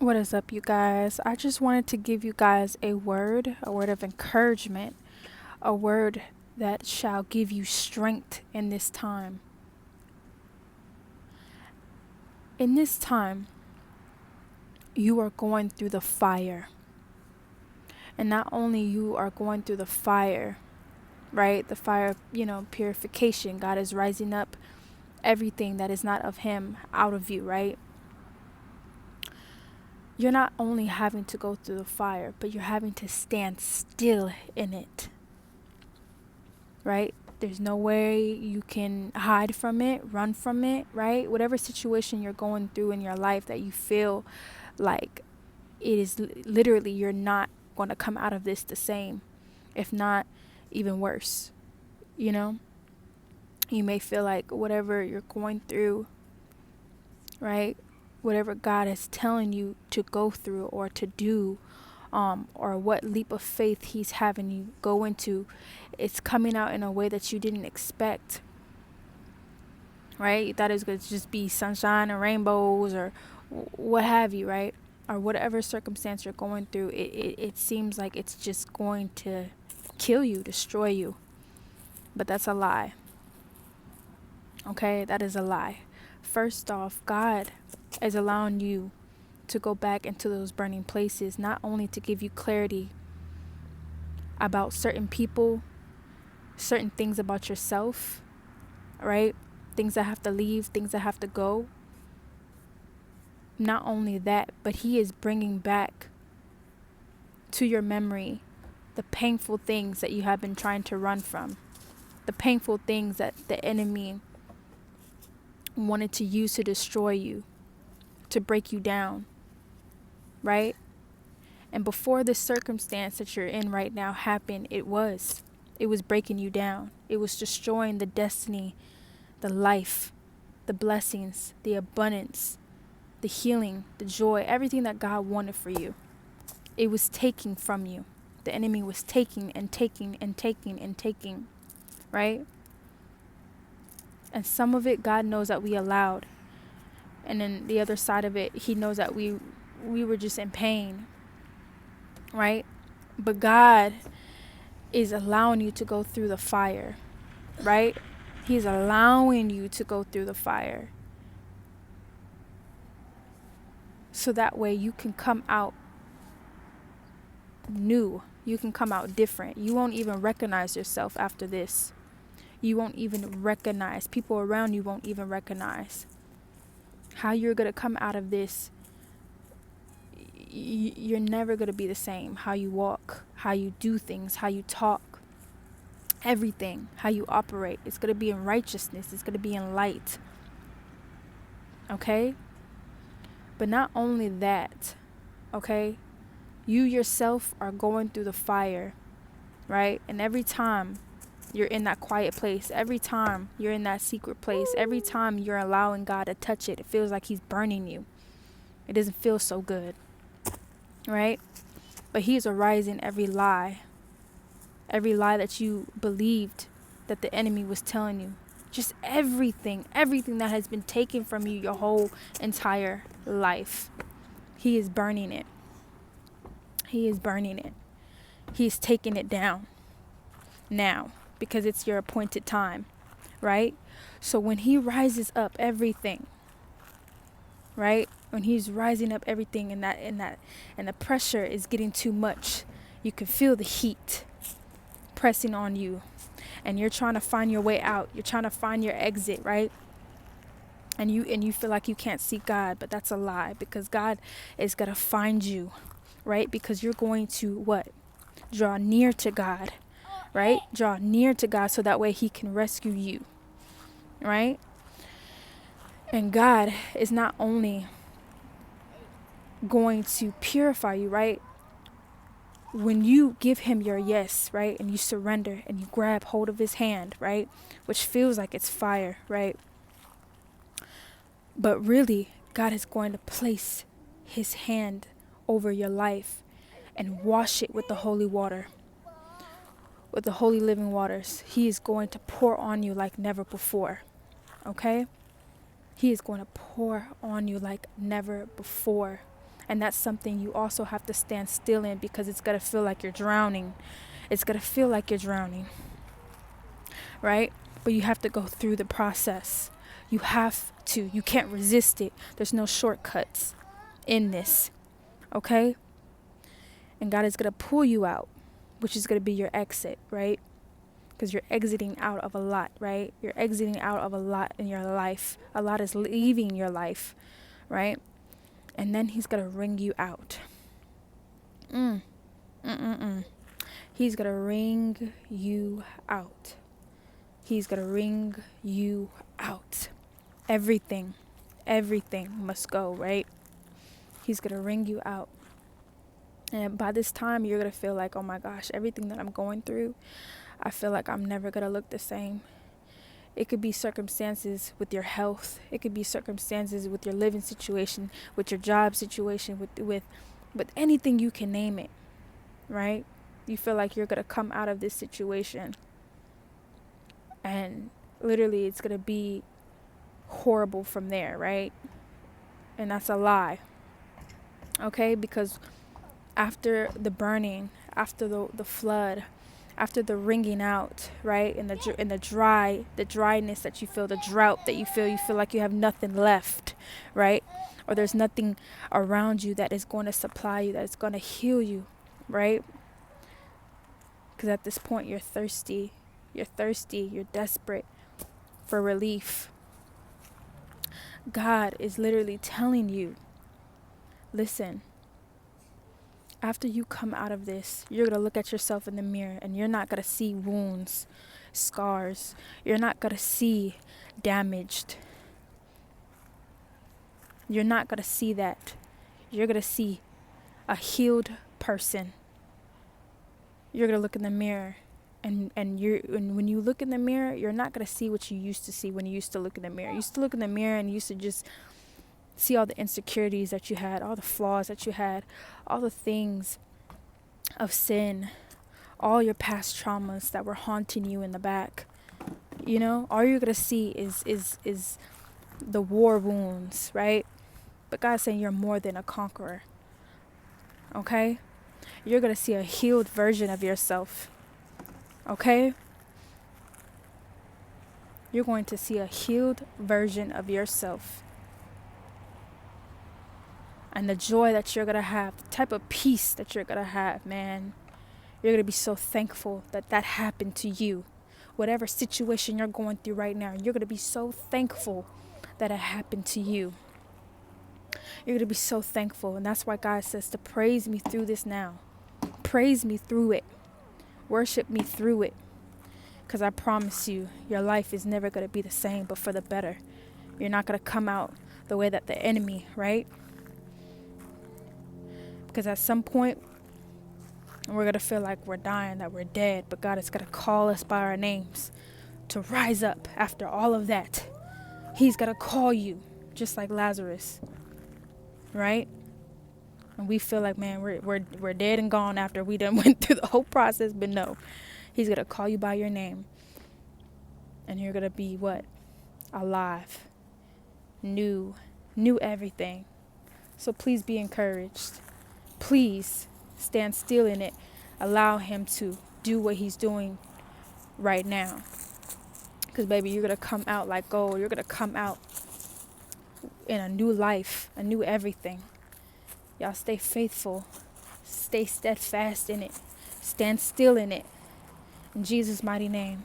What is up, you guys? I just wanted to give you guys a word of encouragement, a word that shall give you strength in this time. In this time, you are going through the fire. And not only you are going through the fire, right? The fire, purification. God is rising up everything that is not of Him out of you, right? You're not only having to go through the fire, but you're having to stand still in it, right? There's no way you can hide from it, run from it, right? Whatever situation you're going through in your life that you feel like it is literally you're not going to come out of this the same, if not even worse, you know? You may feel like whatever you're going through, right? Whatever God is telling you to go through or to do, or what leap of faith He's having you go into, it's coming out in a way that you didn't expect, right? You thought it was going to just be sunshine and rainbows or what have you, right? Or whatever circumstance you're going through, it seems like it's just going to kill you, destroy you. But that's a lie. Okay, that is a lie. First off, God is allowing you to go back into those burning places, not only to give you clarity about certain people, certain things about yourself, right? Things that have to leave, things that have to go. Not only that, but He is bringing back to your memory the painful things that you have been trying to run from, the painful things that the enemy wanted to use to destroy you, to break you down, right? And before this circumstance that you're in right now happened, it was breaking you down. It was destroying the destiny, the life, the blessings, the abundance, the healing, the joy, everything that God wanted for you. It was taking from you. The enemy was taking and taking and taking and taking, right? And some of it God knows that we allowed. And then the other side of it, He knows that we were just in pain, right? But God is allowing you to go through the fire, right? He's allowing you to go through the fire. So that way you can come out new. You can come out different. You won't even recognize yourself after this. You won't even recognize. People around you won't even recognize how you're going to come out of this. You're never going to be the same. How you walk, how you do things, how you talk, everything, how you operate. It's going to be in righteousness. It's going to be in light. Okay? But not only that, okay? You yourself are going through the fire, right? And every time you're in that quiet place, every time you're in that secret place, every time you're allowing God to touch it, it feels like He's burning you. It doesn't feel so good, right? But He's arising every lie that you believed that the enemy was telling you. Just everything that has been taken from you your whole entire life. He is burning it. He is burning it. He's taking it down now because it's your appointed time, right? So when He rises up everything, right? When He's rising up everything and the pressure is getting too much, you can feel the heat pressing on you and you're trying to find your way out. You're trying to find your exit, right? And you feel like you can't see God, but that's a lie because God is going to find you, right? Because you're going to what? Draw near to God, right? Draw near to God so that way He can rescue you, right? And God is not only going to purify you, right? When you give Him your yes, right? And you surrender and you grab hold of His hand, right? Which feels like it's fire, right? But really, God is going to place His hand over your life and wash it with the holy water, with the holy living waters. He is going to pour on you like never before, okay? He is going to pour on you like never before. And that's something you also have to stand still in, because it's going to feel like you're drowning. It's going to feel like you're drowning, right? But you have to go through the process. You have to. You can't resist it. There's no shortcuts in this, okay? And God is going to pull you out, which is going to be your exit, right? Because you're exiting out of a lot, right? You're exiting out of a lot in your life. A lot is leaving your life, right? And then he's going to wring you out. He's going to wring you out. He's going to wring you out. Everything must go, right? He's going to wring you out. And by this time, you're going to feel like, oh my gosh, everything that I'm going through, I feel like I'm never going to look the same. It could be circumstances with your health. It could be circumstances with your living situation, with your job situation, with anything you can name it, right? You feel like you're going to come out of this situation and literally it's going to be horrible from there, right? And that's a lie, okay? Because after the burning, after the flood, after the wringing out, right, and the dryness that you feel, the drought that you feel like you have nothing left, right, or there's nothing around you that is going to supply you, that is going to heal you, right? Because at this point you're thirsty, you're desperate for relief. God is literally telling you, listen. After you come out of this, you're going to look at yourself in the mirror and you're not going to see wounds, scars. You're not going to see damaged. You're not going to see that. You're going to see a healed person. You're going to look in the mirror and when you look in the mirror, you're not going to see what you used to see when you used to look in the mirror. You used to look in the mirror and you used to just see all the insecurities that you had, all the flaws that you had, all the things of sin, all your past traumas that were haunting you in the back. You know, all you're going to see is the war wounds, right? But God's saying you're more than a conqueror. Okay? You're going to see a healed version of yourself. Okay? You're going to see a healed version of yourself. And the joy that you're going to have, the type of peace that you're going to have, man. You're going to be so thankful that that happened to you. Whatever situation you're going through right now, you're going to be so thankful that it happened to you. You're going to be so thankful. And that's why God says to praise me through this now. Praise me through it. Worship me through it. Because I promise you, your life is never going to be the same, but for the better. You're not going to come out the way that the enemy, right? Because at some point, we're going to feel like we're dying, that we're dead. But God is going to call us by our names to rise up after all of that. He's going to call you just like Lazarus. Right? And we feel like, man, we're dead and gone after we done went through the whole process. But no, he's going to call you by your name. And you're going to be what? Alive. New everything. So please be encouraged. Please stand still in it. Allow him to do what he's doing right now. Because, baby, you're going to come out like gold. You're going to come out in a new life, a new everything. Y'all stay faithful. Stay steadfast in it. Stand still in it. In Jesus' mighty name.